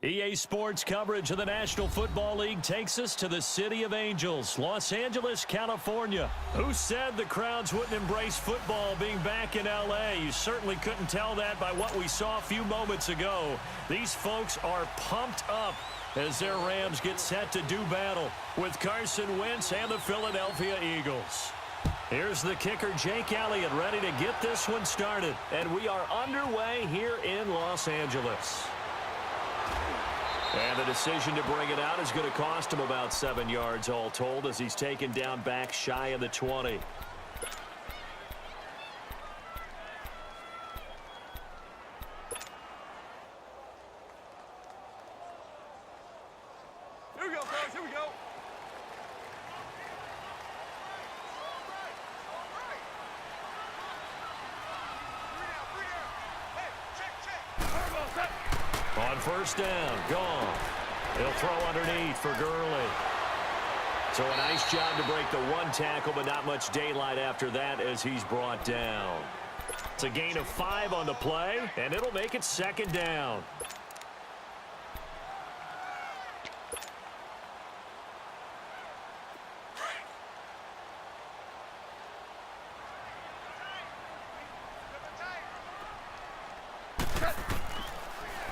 EA Sports coverage of the National Football League takes us to the City of Angels, Los Angeles, California. Who said the crowds wouldn't embrace football being back in L.A.? You certainly couldn't tell that by what we saw a few moments ago. These folks are pumped up as their Rams get set to do battle with Carson Wentz and the Philadelphia Eagles. Here's the kicker, Jake Elliott, ready to get this one started. And we are underway here in Los Angeles. And the decision to bring it out is going to cost him about 7 yards all told as he's taken down back shy of the 20. Here we go, fellas. Here we go. On first down, gone. He'll throw underneath for Gurley. So a nice job to break the one tackle, but not much daylight after that as he's brought down. It's a gain of 5 on the play, and it'll make it second down.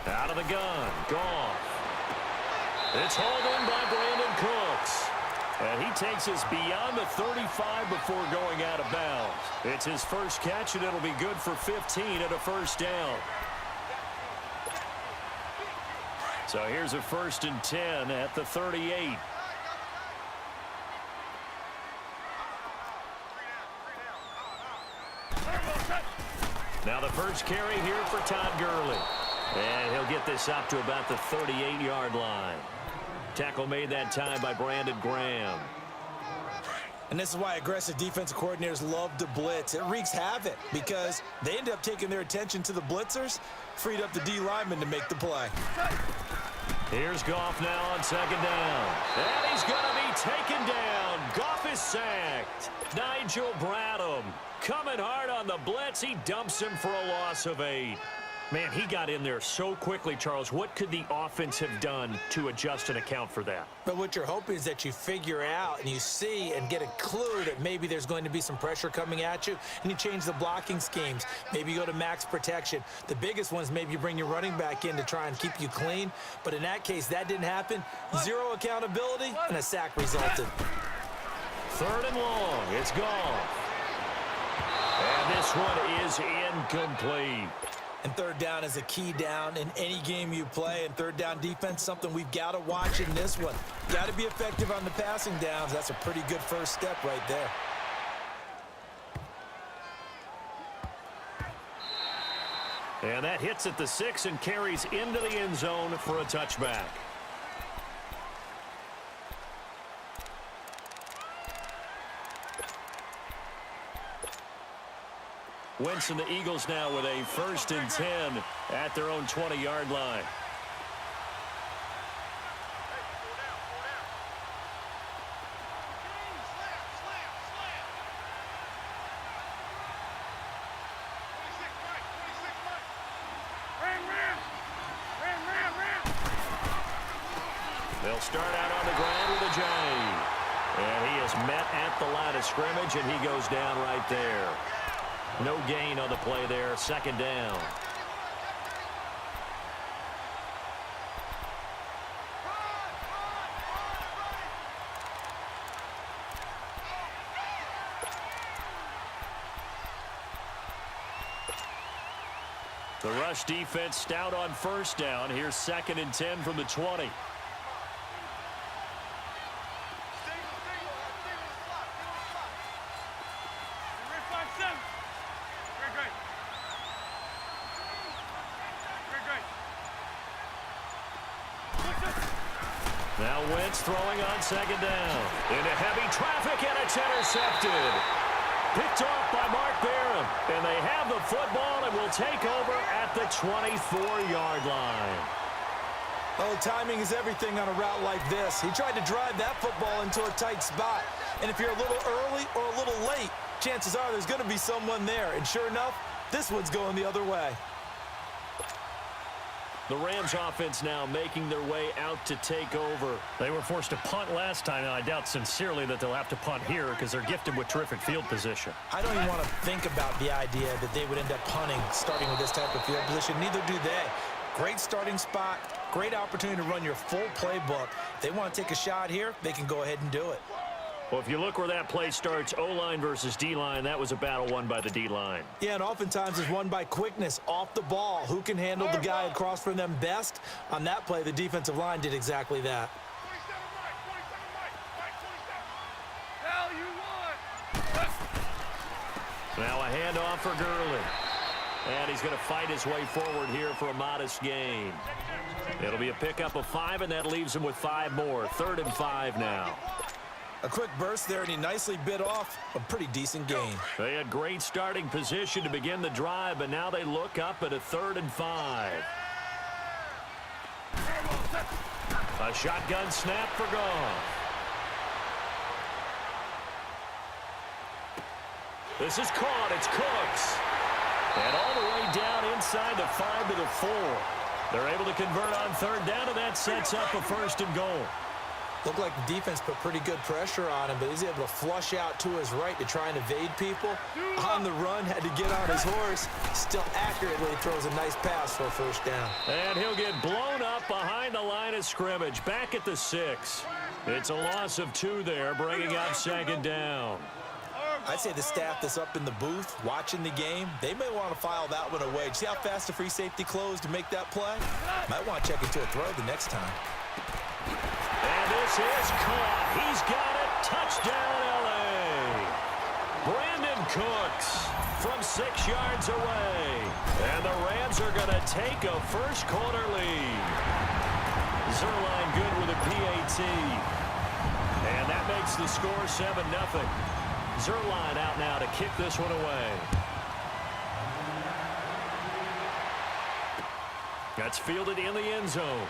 Out of the gun, Goff. It's hauled in by Brandon Cooks. And he takes us beyond the 35 before going out of bounds. It's his first catch, and it'll be good for 15 and a first down. So here's a 1st and 10 at the 38. Now the first carry here for Todd Gurley. And he'll get this up to about the 38-yard line. Tackle made that time by Brandon Graham. And this is why aggressive defensive coordinators love to blitz. It wreaks havoc because they end up taking their attention to the blitzers, freed up the D lineman to make the play. Here's Goff now on second down. And he's going to be taken down. Goff is sacked. Nigel Bradham coming hard on the blitz. He dumps him for a loss of 8. Man, he got in there so quickly, Charles. What could the offense have done to adjust and account for that? But what you're hoping is that you figure out and you see and get a clue that maybe there's going to be some pressure coming at you, and you change the blocking schemes. Maybe you go to max protection. The biggest one is maybe you bring your running back in to try and keep you clean. But in that case, that didn't happen. 0 accountability, and a sack resulted. 3rd and long. It's gone. And this one is incomplete. And 3rd down is a key down in any game you play. And 3rd down defense, something we've got to watch in this one. Got to be effective on the passing downs. That's a pretty good first step right there. And that hits at the 6 and carries into the end zone for a touchback. Wentz and the Eagles now with a 1st and 10 at their own 20-yard line. They'll start out on the ground with a J. And he is met at the line of scrimmage, and he goes down right there. No gain on the play there, 2nd down. The rush defense stout on 1st down. Here's 2nd and 10 from the 20. Now Wentz throwing on 2nd down. Into heavy traffic, and it's intercepted. Picked off by Mark Barham. And they have the football and will take over at the 24-yard line. Oh, timing is everything on a route like this. He tried to drive that football into a tight spot. And if you're a little early or a little late, chances are there's going to be someone there. And sure enough, this one's going the other way. The Rams offense now making their way out to take over. They were forced to punt last time, and I doubt sincerely that they'll have to punt here because they're gifted with terrific field position. I don't even want to think about the idea that they would end up punting starting with this type of field position. Neither do they. Great starting spot, great opportunity to run your full playbook. If they want to take a shot here, they can go ahead and do it. Well, if you look where that play starts, O-line versus D-line, that was a battle won by the D-line. Yeah, and oftentimes it's won by quickness, off the ball. Who can handle the guy across from them best? On that play, the defensive line did exactly that. Now a handoff for Gurley. And he's going to fight his way forward here for a modest gain. It'll be a pickup of 5, and that leaves him with 5 more. 3rd and 5 now. A quick burst there, and he nicely bit off a pretty decent gain. They had great starting position to begin the drive, but now they look up at a 3rd and 5. A shotgun snap for Goff. This is caught. It's Cooks. And all the way down inside the 5 to the 4. They're able to convert on 3rd down, and that sets up a 1st and goal. Looked like the defense put pretty good pressure on him, but he's able to flush out to his right to try and evade people. On the run, had to get on his horse. Still accurately throws a nice pass for a 1st down. And he'll get blown up behind the line of scrimmage. Back at the 6. It's a loss of 2 there, bringing up 2nd down. I'd say the staff that's up in the booth watching the game, they may want to file that one away. See how fast the free safety closed to make that play? Might want to check into a throw the next time. And this is caught. He's got it. Touchdown, L.A. Brandon Cooks from 6 yards away. And the Rams are going to take a first-quarter lead. Zerline good with a PAT. And that makes the score 7-0. Zerline out now to kick this one away. That's fielded in the end zone.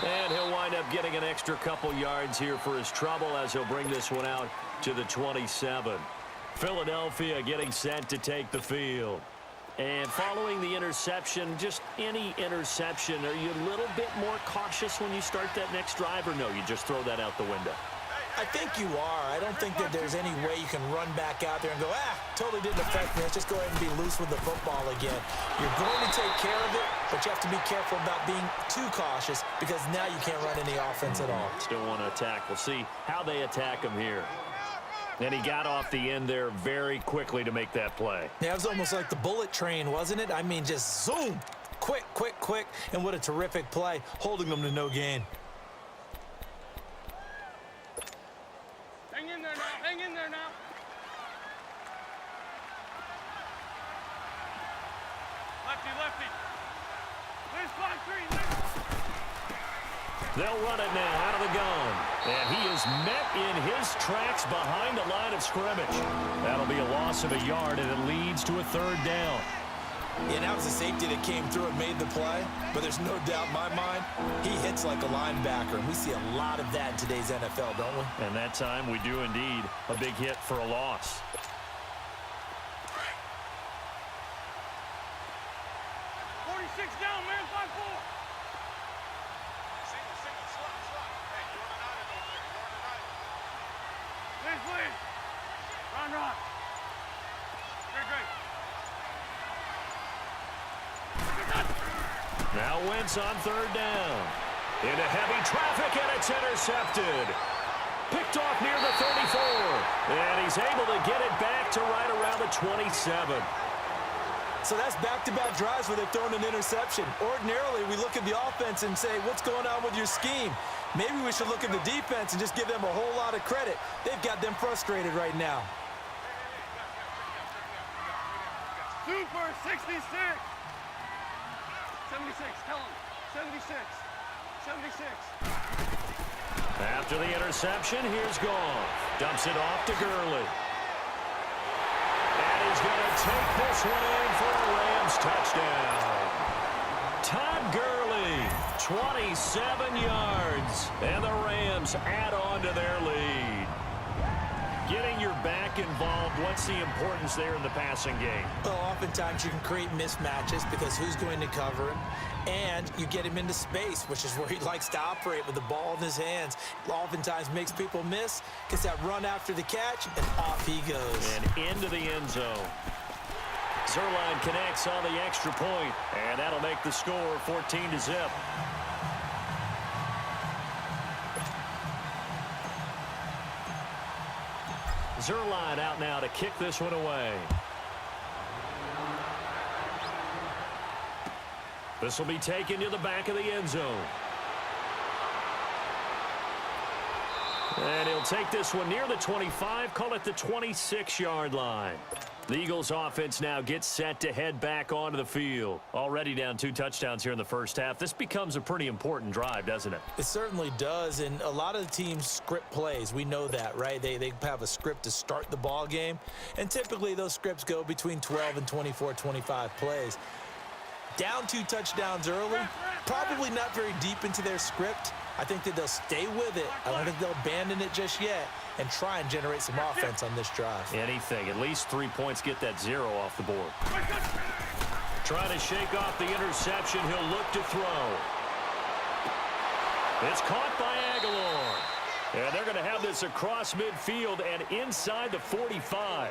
And he'll wind up getting an extra couple yards here for his trouble as he'll bring this one out to the 27. Philadelphia getting set to take the field. And following the interception, just any interception, are you a little bit more cautious when you start that next drive, or no, you just throw that out the window? I think you are. I don't think that there's any way you can run back out there and go, totally didn't affect me. Let's just go ahead and be loose with the football again. You're going to take care of it, but you have to be careful about being too cautious because now you can't run any offense at all. Still want to attack. We'll see how they attack him here. And he got off the end there very quickly to make that play. Yeah, it was almost like the bullet train, wasn't it? I mean, just zoom. Quick, quick, quick. And what a terrific play, holding them to no gain. Hang in there now. Hang in there now. Lefty, lefty. There's 5-3. They'll run it now out of the gun. And he is met in his tracks behind the line of scrimmage. That'll be a loss of a yard, and it leads to a 3rd down. Yeah, that was a safety that came through and made the play. But there's no doubt in my mind, he hits like a linebacker. And we see a lot of that in today's NFL, don't we? And that time we do indeed. A big hit for a loss. Down, man, 5-4. Please. Run. Great. Now Wentz on 3rd down. Into heavy traffic, and it's intercepted. Picked off near the 34. And he's able to get it back to right around the 27. So that's back-to-back drives where they've thrown an interception. Ordinarily, we look at the offense and say, what's going on with your scheme? Maybe we should look at the defense and just give them a whole lot of credit. They've got them frustrated right now. Super 66. 76, tell him. 76. 76. After the interception, here's Goff. Dumps it off to Gurley. And he's going to take this one in for a Rams touchdown. Todd Gurley, 27 yards. And the Rams add on to their lead. Getting your back involved, what's the importance there in the passing game? Well, oftentimes you can create mismatches because who's going to cover him, and you get him into space, which is where he likes to operate with the ball in his hands. Oftentimes makes people miss, gets that run after the catch, and off he goes. And into the end zone. Zuerlein connects on the extra point, and that'll make the score 14-0. Zuerlein out now to kick this one away. This will be taken to the back of the end zone. And he'll take this one near the 25, call it the 26-yard line. The Eagles offense now gets set to head back onto the field. Already down 2 touchdowns here in the first half. This becomes a pretty important drive, doesn't it? It certainly does, and a lot of the teams script plays. We know that, right? They have a script to start the ball game, and typically those scripts go between 12 and 24, 25 plays. Down 2 touchdowns early, probably not very deep into their script. I think that they'll stay with it. I don't think they'll abandon it just yet and try and generate some offense on this drive. Anything. At least 3 points, get that 0 off the board. Trying to shake off the interception. He'll look to throw. It's caught by Aguilar. And they're going to have this across midfield and inside the 45.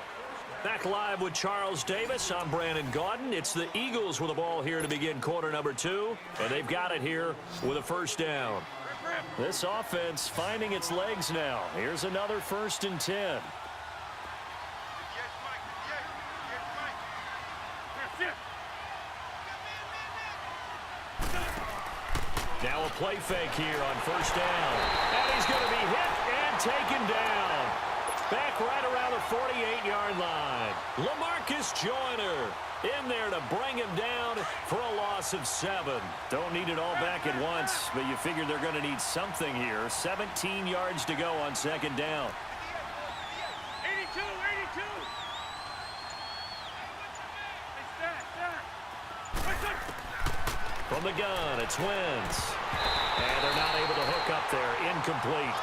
Back live with Charles Davis. I'm Brandon Gaudin. It's the Eagles with the ball here to begin quarter number 2. And they've got it here with a first down. This offense finding its legs now. Here's another 1st and 10. Now a play fake here on first down. And he's going to be hit and taken down. Back right around the 48-yard line. LaMarcus Joyner in there to bring him down for a loss of 7. Don't need it all back at once, but you figure they're going to need something here. 17 yards to go on second down. 82, 82. From the gun, it's Wentz. And they're not able to hook up there. Incomplete.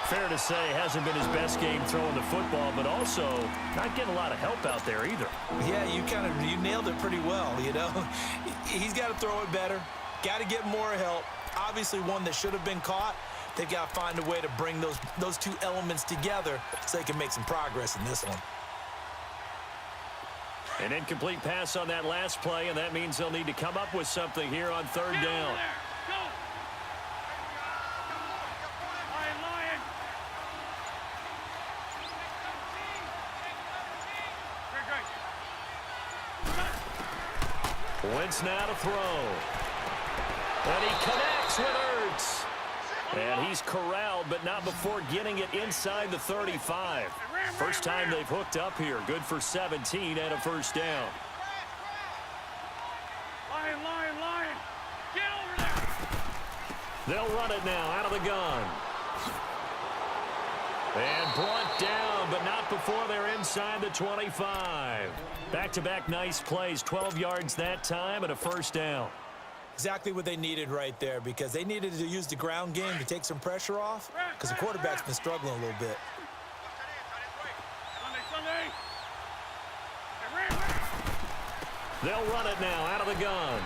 Fair to say, hasn't been his best game throwing the football, but also not getting a lot of help out there either. Yeah, you nailed it pretty well, you know. He's got to throw it better. Got to get more help. Obviously one that should have been caught. They've got to find a way to bring those 2 elements together so they can make some progress in this one. An incomplete pass on that last play, and that means they'll need to come up with something here on third down. Wentz now to throw. And he connects with Ertz. And he's corralled, but not before getting it inside the 35. First time they've hooked up here. Good for 17 and a first down. Lion. Get over there. They'll run it now out of the gun. And brought down, but not before they're inside the 25. Back-to-back nice plays, 12 yards that time and a first down. Exactly what they needed right there, because they needed to use the ground game to take some pressure off, because the quarterback's been struggling a little bit. Sunday. They'll run it now out of the gun.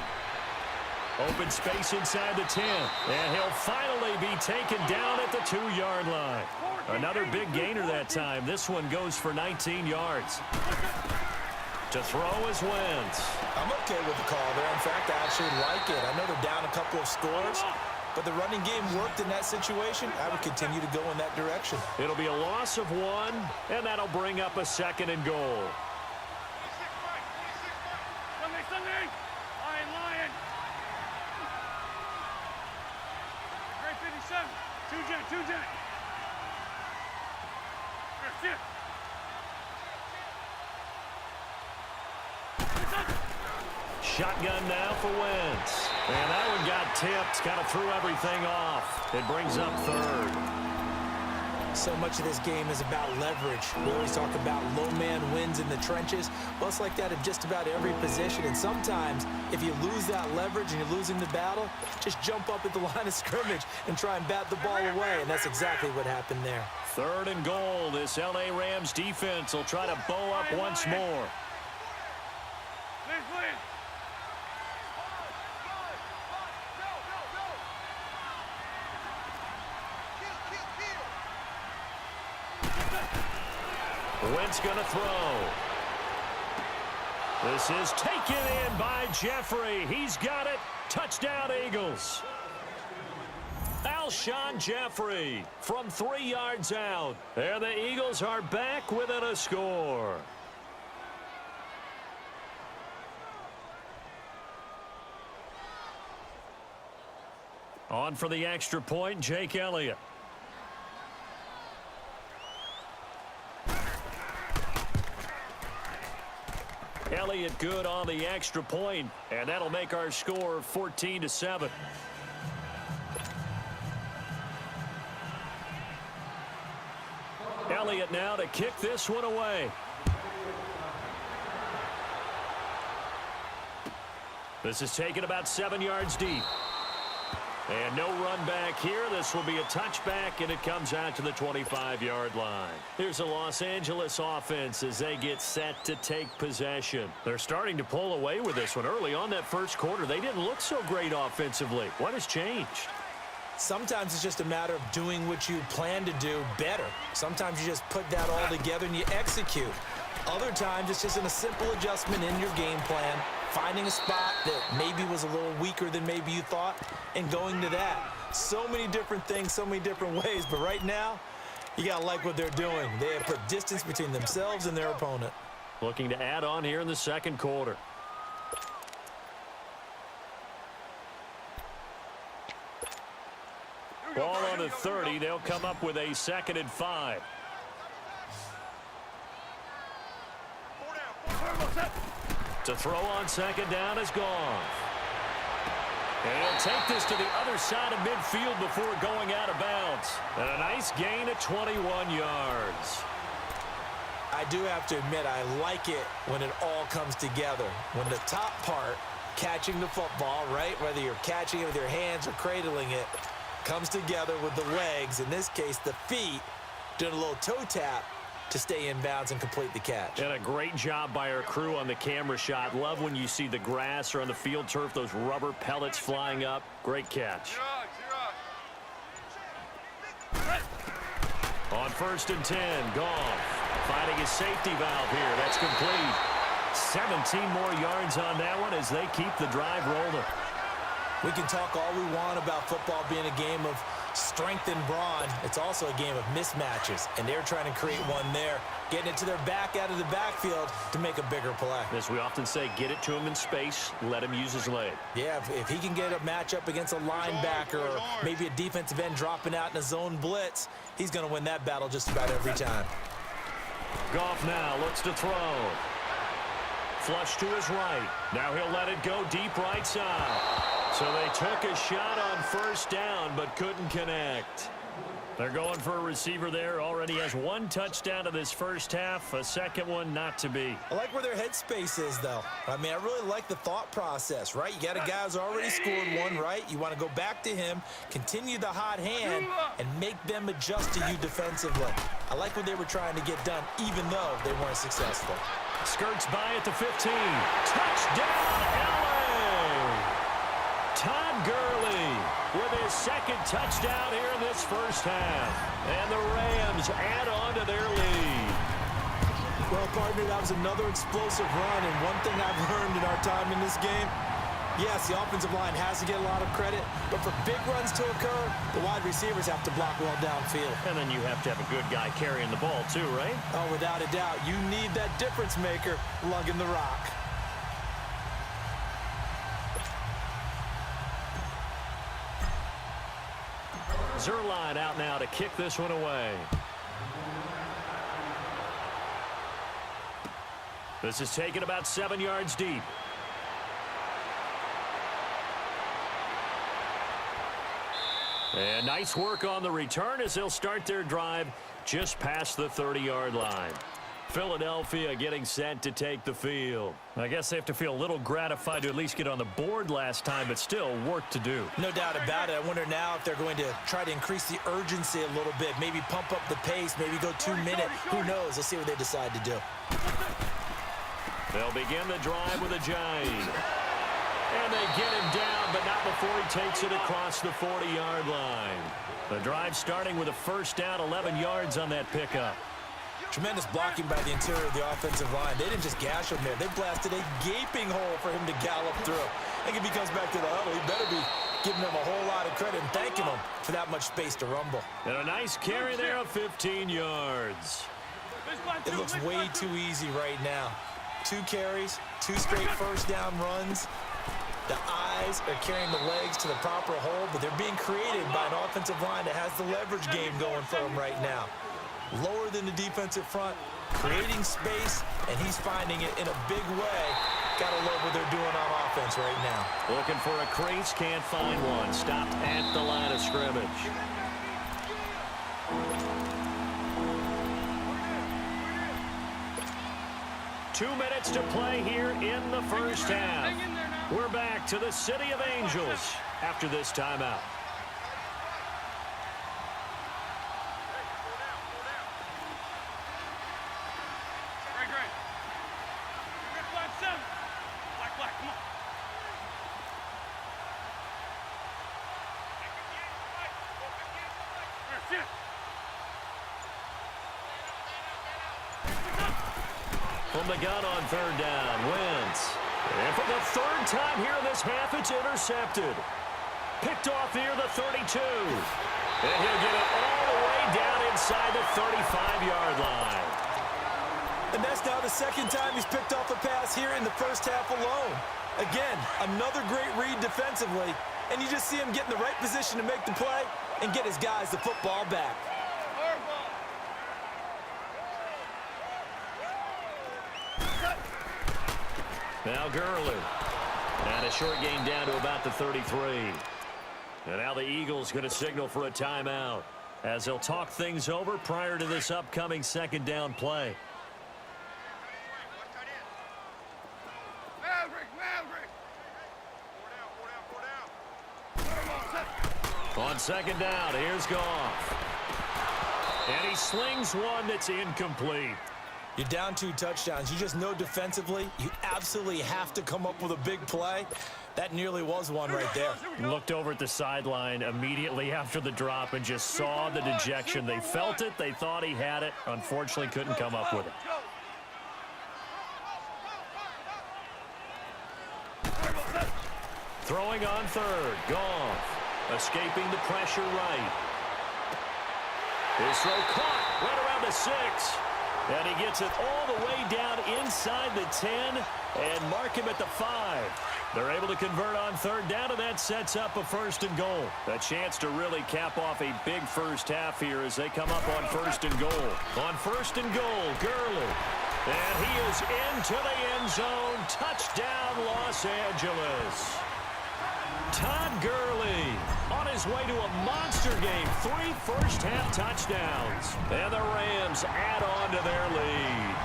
Open space inside the 10. And he'll finally be taken down at the 2-yard line. Another big gainer that time. This one goes for 19 yards. To throw is Wentz. I'm okay with the call there. In fact, I actually like it. I know they're down a couple of scores, but the running game worked in that situation. I would continue to go in that direction. It'll be a loss of 1, and that'll bring up a 2nd and goal. Sunday. Lion. Great 57. 2 jet. Shotgun now for Wentz. And that one got tipped. Kind of threw everything off. It brings up 3rd. So much of this game is about leverage. We always talk about low man wins in the trenches. Well, it's like that in just about every position. And sometimes, if you lose that leverage and you're losing the battle, just jump up at the line of scrimmage and try and bat the ball away. And that's exactly what happened there. 3rd and goal. This L.A. Rams defense will try to bow up once more. Wentz going to throw. This is taken in by Jeffrey. He's got it. Touchdown, Eagles. Alshon Jeffrey from 3 yards out. There the Eagles are back within a score. On for the extra point, Jake Elliott. Elliott good on the extra point, and that'll make our score 14-7. Elliott now to kick this one away. This is taken about 7 yards deep. And no run back here. This will be a touchback, and it comes out to the 25-yard line. Here's a Los Angeles offense as they get set to take possession. They're starting to pull away with this one. Early on that first quarter, they didn't look so great offensively. What has changed? Sometimes it's just a matter of doing what you plan to do better. Sometimes you just put that all together and you execute. Other times it's just a simple adjustment in your game plan, finding a spot that maybe was a little weaker than maybe you thought, and going to that. So many different things, so many different ways, but right now, you got to like what they're doing. They have put distance between themselves and their opponent. Looking to add on here in the second quarter. Ball on the 30. They'll come up with a 2nd and 5. To throw on 2nd down is gone. And he'll take this to the other side of midfield before going out of bounds. And a nice gain of 21 yards. I do have to admit, I like it when it all comes together. When the top part, catching the football, right, whether you're catching it with your hands or cradling it, comes together with the legs, in this case the feet, doing a little toe tap to stay in bounds and complete the catch. And a great job by our crew on the camera shot. Love when you see the grass or on the field turf, those rubber pellets flying up. Great catch. On 1st and 10, Goff finding his safety valve here. That's complete. 17 more yards on that one as they keep the drive rolling. We can talk all we want about football being a game of strength and brawn. It's also a game of mismatches, and they're trying to create one there, getting it to their back out of the backfield to make a bigger play. As we often say, get it to him in space, let him use his leg. Yeah, if he can get a matchup against a linebacker or maybe a defensive end dropping out in a zone blitz, he's going to win that battle just about every time. Goff now looks to throw. Flush to his right. Now he'll let it go deep right side. So they took a shot on 1st down but couldn't connect. They're going for a receiver there. Already has 1 touchdown in this first half. A second one not to be. I like where their headspace is, though. I mean, I really like the thought process, right? You got a guy who's already scored 1, right? You want to go back to him, continue the hot hand, and make them adjust to you defensively. I like what they were trying to get done, even though they weren't successful. Skirts by at the 15. Touchdown, LA! Todd Gurley with his 2nd touchdown here in this first half. And the Rams add on to their lead. Well, partner, that was another explosive run. And one thing I've learned in our time in this game, yes, the offensive line has to get a lot of credit. But for big runs to occur, the wide receivers have to block well downfield. And then you have to have a good guy carrying the ball too, right? Oh, without a doubt. You need that difference maker lugging the rock. Zerline out now to kick this one away. This is taken about 7 yards deep. And nice work on the return as they'll start their drive just past the 30-yard line. Philadelphia getting set to take the field. I guess they have to feel a little gratified to at least get on the board last time, but still work to do. No doubt about it. I wonder now if they're going to try to increase the urgency a little bit, maybe pump up the pace, maybe go 2 minutes. Who knows? Let's see what they decide to do. They'll begin the drive with a jive. And they get him down, but not before he takes it across the 40-yard line. The drive starting with a first down, 11 yards on that pickup. Tremendous blocking by the interior of the offensive line. They didn't just gash him there. They blasted a gaping hole for him to gallop through. I think if he comes back to the huddle, he better be giving them a whole lot of credit and thanking them for that much space to rumble. And a nice carry there of 15 yards. It looks way too easy right now. 2 carries, 2 straight first down runs. The eyes are carrying the legs to the proper hole, but they're being created by an offensive line that has the leverage game going for them right now. Lower than the defensive front, creating space, and he's finding it in a big way. Gotta love what they're doing on offense right now. Looking for a crease, can't find one. Stopped at the line of scrimmage. Two minutes to play here in the first half. We're back to the City of Angels after this timeout. From the gun on third down, Wentz. And for the third time here in this half, it's intercepted. Picked off near the 32. And he'll get it all the way down inside the 35-yard line. And that's now the second time he's picked off a pass here in the first half alone. Again, another great read defensively. And you just see him get in the right position to make the play and get his guys the football back. Now Gurley. And a short gain down to about the 33. And now the Eagles going to signal for a timeout as they'll talk things over prior to this upcoming second down play. On second down, here's Goff. And he slings one that's incomplete. You're down 2 touchdowns. You just know defensively you absolutely have to come up with a big play. That nearly was one right there. Looked over at the sideline immediately after the drop and just saw the dejection. They felt it. They thought he had it. Unfortunately, couldn't come up with it. Throwing on third. Goff. Escaping the pressure right. His throw caught right around the 6. And he gets it all the way down inside the 10 and mark him at the 5. They're able to convert on third down, and that sets up a first and goal. A chance to really cap off a big first half here as they come up on first and goal. On first and goal, Gurley. And he is into the end zone. Touchdown, Los Angeles. Todd Gurley on his way to a monster game. 3 first-half touchdowns. And the Rams add on to their lead.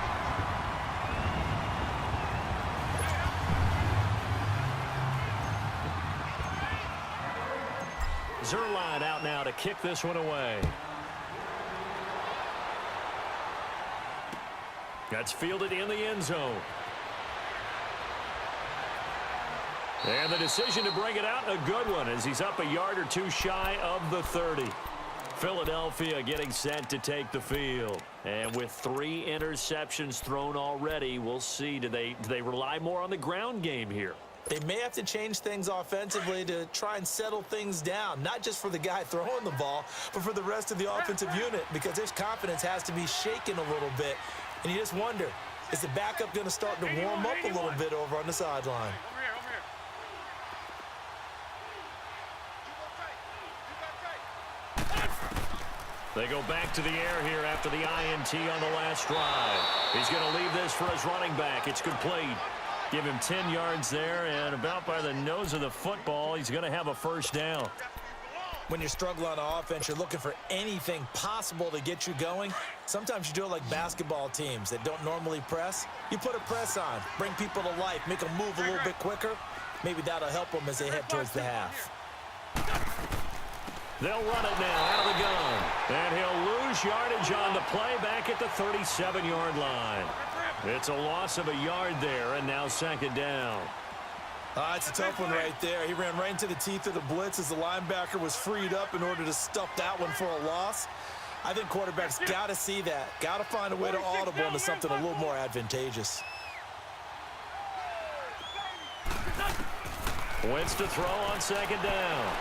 Zerline out now to kick this one away. That's fielded in the end zone. And the decision to bring it out, a good one, as he's up a yard or 2 shy of the 30. Philadelphia getting set to take the field. And with 3 interceptions thrown already, we'll see, do they rely more on the ground game here? They may have to change things offensively to try and settle things down, not just for the guy throwing the ball, but for the rest of the offensive unit, because his confidence has to be shaken a little bit. And you just wonder, is the backup going to start to warm up a little bit over on the sideline? They go back to the air here after the INT on the last drive. He's going to leave this for his running back. It's complete. Give him 10 yards there, and about by the nose of the football, he's going to have a first down. When you're struggling on offense, you're looking for anything possible to get you going. Sometimes you do it like basketball teams that don't normally press. You put a press on, bring people to life, make them move a little bit quicker. Maybe that'll help them as they head towards the half. They'll run it now out of the gun. And he'll lose yardage on the play back at the 37-yard line. It's a loss of a yard there, and now second down. It's a tough one right there. He ran right into the teeth of the blitz as the linebacker was freed up in order to stuff that one for a loss. I think quarterbacks got to see that. Got to find a way to audible into something a little more advantageous. Wentz to throw on second down.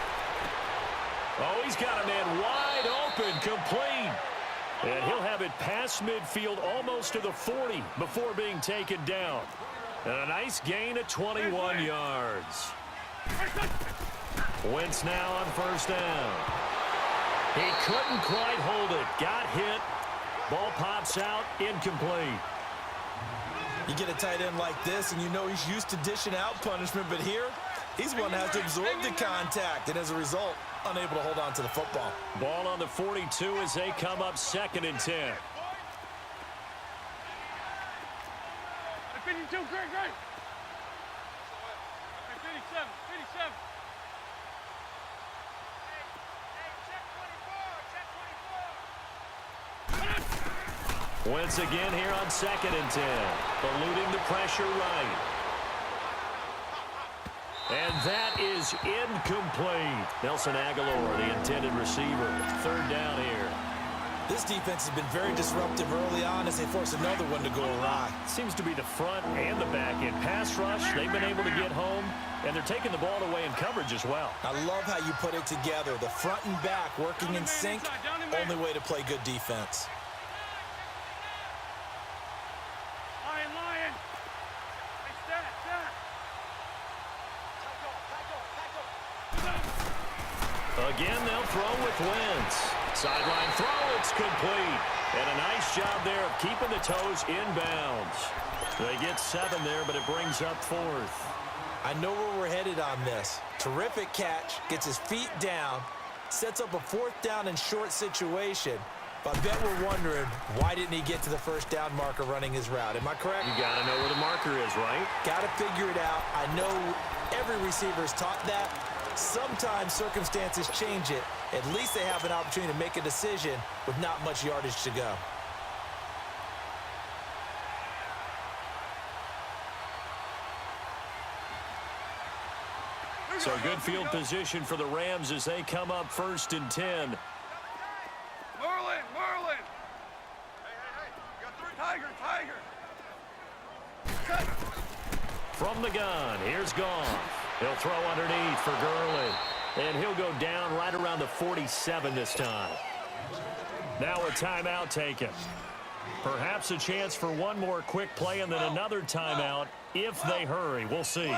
Oh, he's got a man wide open, complete. And he'll have it past midfield almost to the 40 before being taken down. And a nice gain of 21 yards. Wentz now on first down. He couldn't quite hold it. Got hit. Ball pops out, incomplete. You get a tight end like this, and you know he's used to dishing out punishment, but here, he's one that has to absorb the contact, and as a result, unable to hold on to the football. Ball on the 42 as they come up 2nd and 10. 52, great. 57, 57. Wentz again here on 2nd and 10. Eluding the pressure right. And that is incomplete. Nelson Aguilar, the intended receiver. 3rd down here. This defense has been very disruptive early on as they force another one to go awry. Seems to be the front and the back end. Pass rush, they've been able to get home, and they're taking the ball away in coverage as well. I love how you put it together. The front and back working in sync, only way to play good defense. Lion. Hey, stat. Again, they'll throw with Wentz. Sideline throw, it's complete. And a nice job there of keeping the toes inbounds. They get 7 there, but it brings up 4th. I know where we're headed on this. Terrific catch, gets his feet down, sets up a 4th down and short situation. But I bet we're wondering, why didn't he get to the 1st down marker running his route? Am I correct? You got to know where the marker is, right? Got to figure it out. I know every receiver is taught that. Sometimes circumstances change it. At least they have an opportunity to make a decision with not much yardage to go. So good field position for the Rams as they come up 1st and 10. Merlin. Hey. You got 3. Tiger. From the gun, here's Goff. He'll throw underneath for Gurley. And he'll go down right around the 47 this time. Now a timeout taken. Perhaps a chance for one more quick play and then another timeout if they hurry. We'll see. 58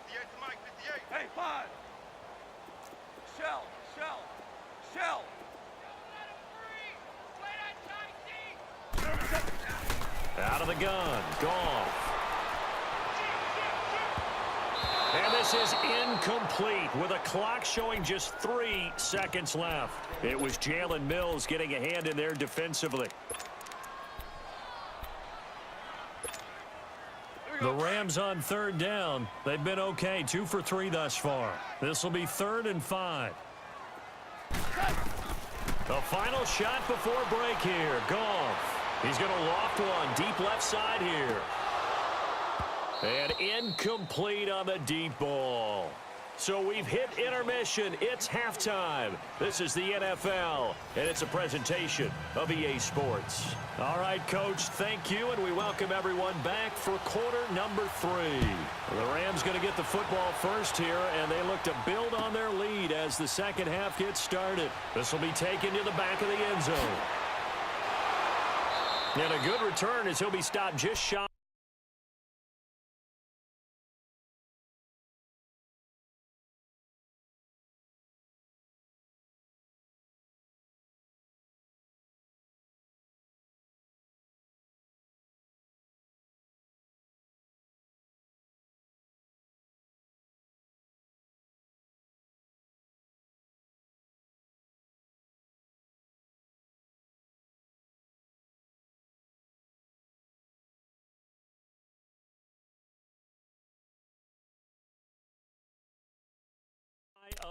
to Mike, 58. Hey, 5. Shell. Out of the gun, Goff. And this is incomplete with a clock showing just 3 seconds left. It was Jalen Mills getting a hand in there defensively. The Rams on 3rd down. They've been okay, 2 for 3 thus far. This will be 3rd and 5. The final shot before break here. Goff. He's going to loft one deep left side here. And incomplete on the deep ball. So we've hit intermission. It's halftime. This is the NFL, and it's a presentation of EA Sports. All right, Coach, thank you, and we welcome everyone back for quarter number 3. The Rams going to get the football first here, and they look to build on their lead as the second half gets started. This will be taken to the back of the end zone. And a good return as he'll be stopped just shy.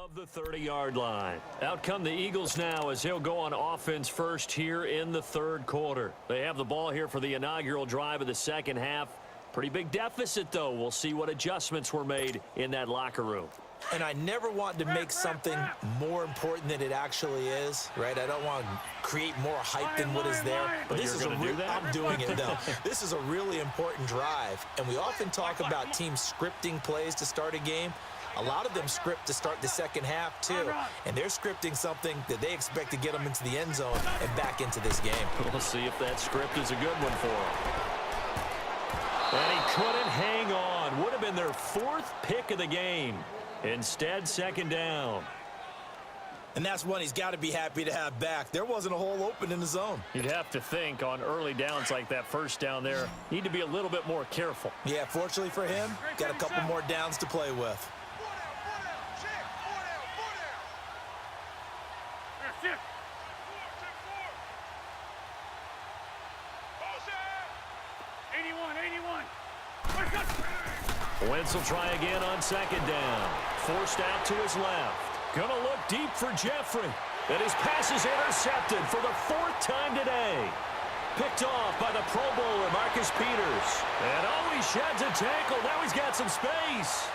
of the 30-yard line. Out come the Eagles now as they'll go on offense first here in the third quarter. They have the ball here for the inaugural drive of the second half. Pretty big deficit, though. We'll see what adjustments were made in that locker room. And I never want to make something more important than it actually is, right? I don't want to create more hype than what is there. But this is I'm doing it, though. This is a really important drive. And we often talk about teams scripting plays to start a game. A lot of them script to start the second half, too. And they're scripting something that they expect to get them into the end zone and back into this game. We'll see if that script is a good one for them. And he couldn't hang on. Would have been their fourth pick of the game. Instead, second down. And that's one he's got to be happy to have back. There wasn't a hole open in the zone. You'd have to think on early downs like that first down there, need to be a little bit more careful. Yeah, fortunately for him, got a couple more downs to play with. Wentz will try again on second down. Forced out to his left. Gonna look deep for Jeffrey. And his pass is intercepted for the fourth time today. Picked off by the Pro Bowler, Marcus Peters. And oh, he sheds a tackle. Now he's got some space.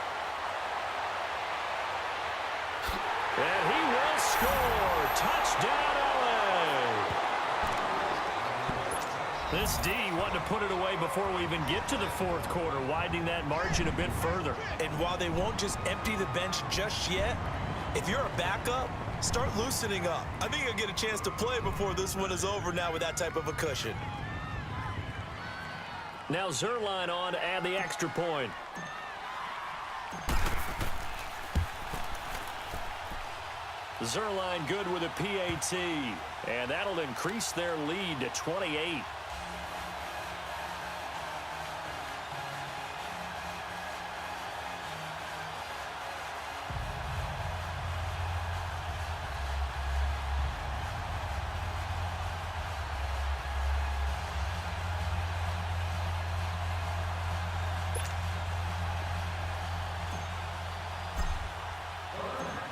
And he will score. Touchdown, LA. This D wanted to put it away before we even get to the fourth quarter, widening that margin a bit further. And while they won't just empty the bench just yet, if you're a backup, start loosening up. I think you'll get a chance to play before this one is over now with that type of a cushion. Now Zerline on to add the extra point. Zerline good with a PAT, and that'll increase their lead to 28.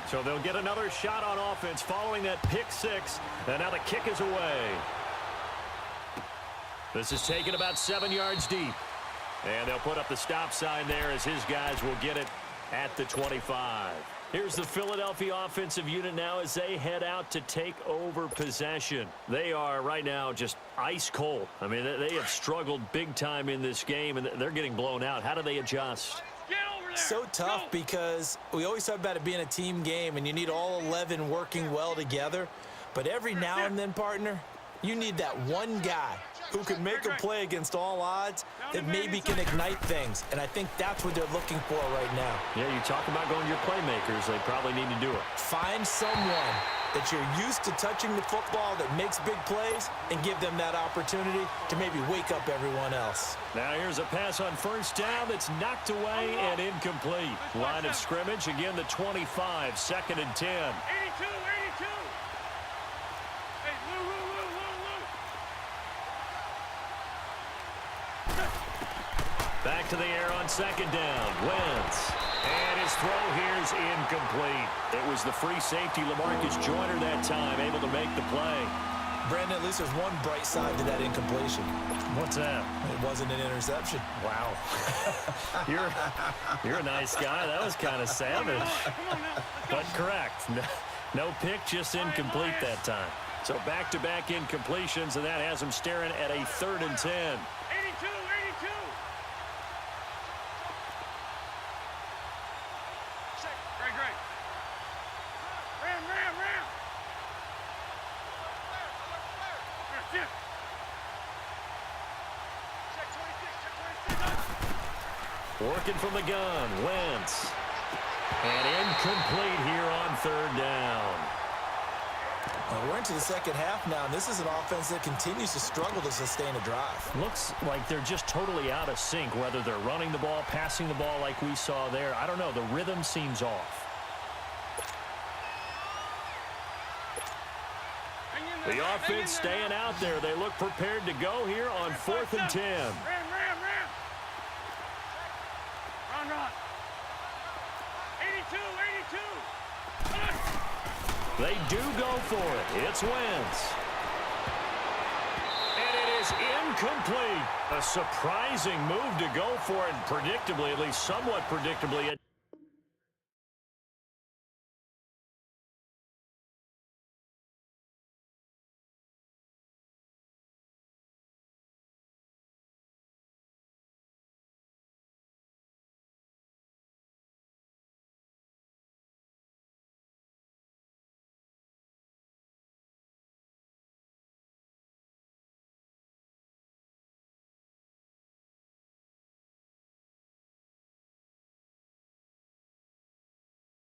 So they'll get another shot on offense following that pick six. And now the kick is away. This is taken about 7 yards deep. And they'll put up the stop sign there as his guys will get it at the 25. Here's the Philadelphia offensive unit now as they head out to take over possession. They are right now just ice cold. I mean, they have struggled big time in this game, and they're getting blown out. How do they adjust? So tough because we always talk about it being a team game and you need all 11 working well together. But every now and then, partner, you need that one guy who can make a play against all odds that maybe can ignite things. And I think that's what they're looking for right now. Yeah, you talk about going to your playmakers. They probably need to do it. Find someone that you're used to touching the football that makes big plays and give them that opportunity to maybe wake up everyone else. Now here's a pass on first down that's knocked away and incomplete. Line of scrimmage, again the 25, second and 10. 82, 82. Hey, Lou. Back to the air on second down. Wentz. And his throw here is incomplete. It was the free safety, LaMarcus Joyner, that time, able to make the play. Brandon, at least there's one bright side to that incompletion. What's that? It wasn't an interception. Wow. You're a nice guy. That was kind of savage. But correct. No pick, just incomplete that time. So back-to-back incompletions, and that has him staring at a 3rd and 10. 82. Great. Ram. Check 26. Working from the gun, Wentz. And incomplete here on 3rd down. Well, we're into the second half now, and this is an offense that continues to struggle to sustain a drive. Looks like they're just totally out of sync, whether they're running the ball, passing the ball like we saw there. I don't know. The rhythm seems off. The offense staying out there. They look prepared to go here on 4th and 10. Ram. Run. 82. They do go for it. It's Wentz. And it is incomplete. A surprising move to go for it, predictably, at least somewhat predictably.